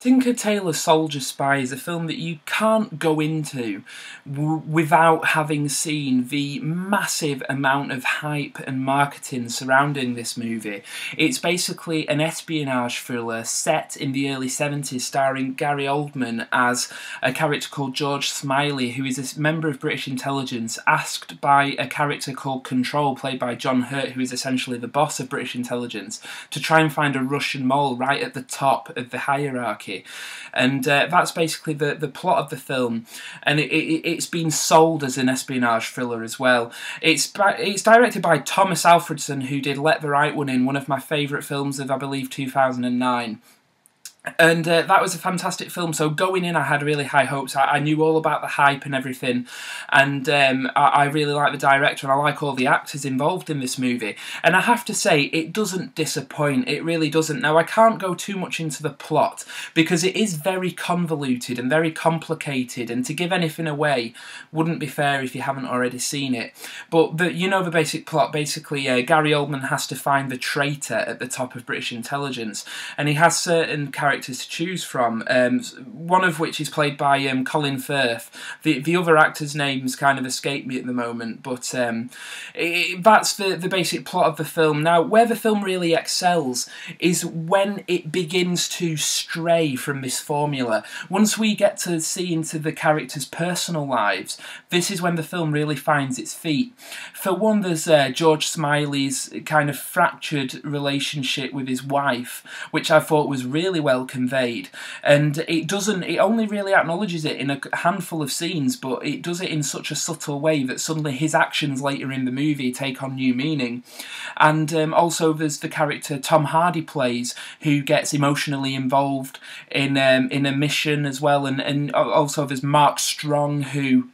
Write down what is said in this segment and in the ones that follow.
Tinker Tailor Soldier Spy is a film that you can't go into without having seen the massive amount of hype and marketing surrounding this movie. It's basically an espionage thriller set in the early 70s starring Gary Oldman as a character called George Smiley, who is a member of British intelligence asked by a character called Control, played by John Hurt, who is essentially the boss of British intelligence, to try and find a Russian mole right at the top of the hierarchy. And that's basically the plot of the film, and it's been sold as an espionage thriller as well. It's directed by Thomas Alfredson, who did Let the Right One In, one of my favourite films of, I believe, 2009. And that was a fantastic film, so going in I had really high hopes. I knew all about the hype and everything, and I really like the director and I like all the actors involved in this movie. And I have to say, it doesn't disappoint, it really doesn't. Now, I can't go too much into the plot, because it is very convoluted and very complicated, and to give anything away wouldn't be fair if you haven't already seen it. But you know the basic plot. Basically, Gary Oldman has to find the traitor at the top of British intelligence, and he has certain characters to choose from, one of which is played by Colin Firth. The other actor's names kind of escape me at the moment, but that's the basic plot of the film. Now, where the film really excels is when it begins to stray from this formula. Once we get to see into the characters' personal lives, this is when the film really finds its feet. For one, there's George Smiley's kind of fractured relationship with his wife, which I thought was really well conveyed, and it only really acknowledges it in a handful of scenes, but it does it in such a subtle way that suddenly his actions later in the movie take on new meaning. And also there's the character Tom Hardy plays, who gets emotionally involved in a mission as well, and also there's Mark Strong, who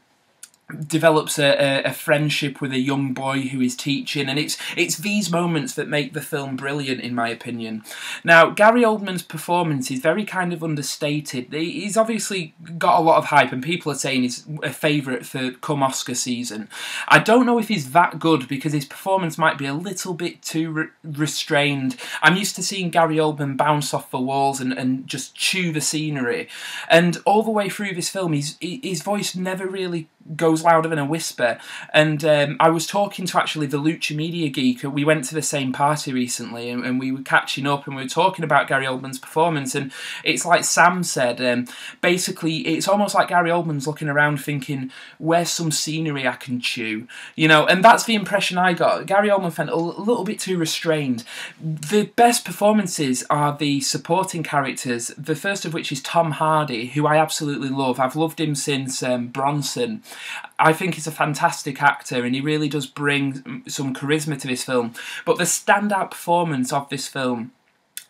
develops a friendship with a young boy who is teaching, and it's these moments that make the film brilliant, in my opinion. Now, Gary Oldman's performance is very kind of understated. He's obviously got a lot of hype, and people are saying he's a favourite for come Oscar season. I don't know if he's that good, because his performance might be a little bit too restrained. I'm used to seeing Gary Oldman bounce off the walls and just chew the scenery, and all the way through this film his voice never really goes louder than a whisper. And I was talking to actually the Lucha Media Geek. We went to the same party recently, and we were catching up, and we were talking about Gary Oldman's performance, and it's like Sam said, basically it's almost like Gary Oldman's looking around thinking, where's some scenery I can chew, you know? And that's the impression I got. Gary Oldman felt a little bit too restrained. The best performances are the supporting characters, the first of which is Tom Hardy, who I absolutely love. I've loved him since Bronson. I think he's a fantastic actor, and he really does bring some charisma to this film. But the standout performance of this film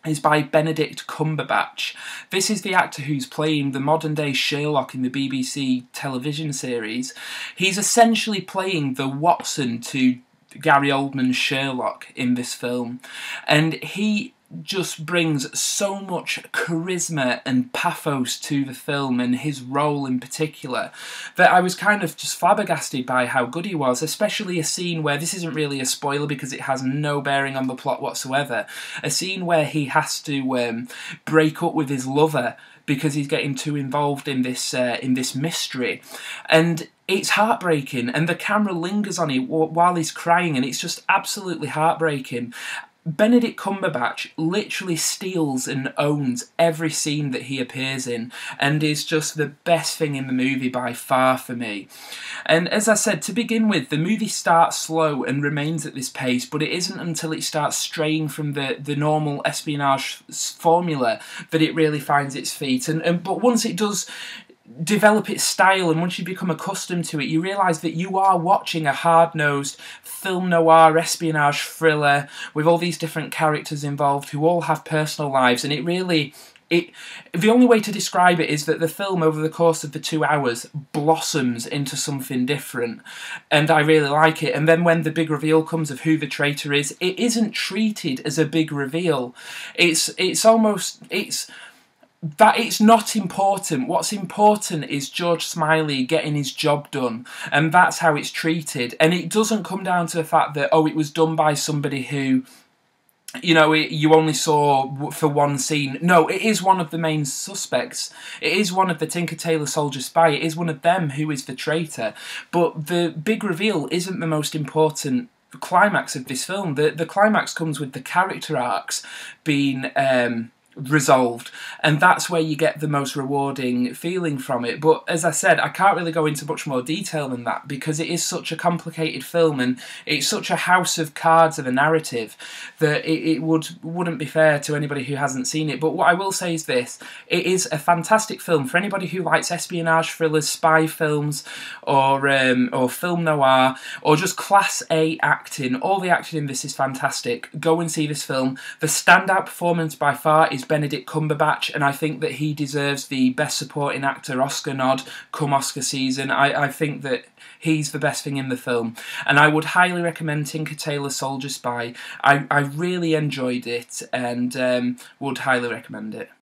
is by Benedict Cumberbatch. This is the actor who's playing the modern-day Sherlock in the BBC television series. He's essentially playing the Watson to Gary Oldman's Sherlock in this film, and he just brings so much charisma and pathos to the film, and his role in particular, that I was kind of just flabbergasted by how good he was, especially a scene where, this isn't really a spoiler because it has no bearing on the plot whatsoever, a scene where he has to break up with his lover because he's getting too involved in this mystery, and it's heartbreaking, and the camera lingers on it while he's crying, and it's just absolutely heartbreaking. Benedict Cumberbatch literally steals and owns every scene that he appears in, and is just the best thing in the movie by far for me. And as I said, to begin with, the movie starts slow and remains at this pace, but it isn't until it starts straying from the normal espionage formula that it really finds its feet. But once it does develop its style, and once you become accustomed to it, you realise that you are watching a hard-nosed film noir espionage thriller with all these different characters involved who all have personal lives, and the only way to describe it is that the film, over the course of the 2 hours, blossoms into something different, and I really like it. And then when the big reveal comes of who the traitor is, it isn't treated as a big reveal. It's not important. What's important is George Smiley getting his job done, and that's how it's treated. And it doesn't come down to the fact that, oh, it was done by somebody who you know, you only saw for one scene. No, it is one of the main suspects. It is one of the Tinker Tailor Soldier Spy. It is one of them who is the traitor. But the big reveal isn't the most important climax of this film. The climax comes with the character arcs being resolved, and that's where you get the most rewarding feeling from it. But as I said, I can't really go into much more detail than that because it is such a complicated film and it's such a house of cards of a narrative that it wouldn't be fair to anybody who hasn't seen it. But what I will say is this: it is a fantastic film for anybody who likes espionage thrillers, spy films, or film noir, or just class A acting. All the acting in this is fantastic. Go and see this film. The standout performance by far is Benedict Cumberbatch, and I think that he deserves the Best Supporting Actor Oscar nod come Oscar season. I think that he's the best thing in the film, and I would highly recommend Tinker Tailor Soldier Spy. I really enjoyed it and would highly recommend it.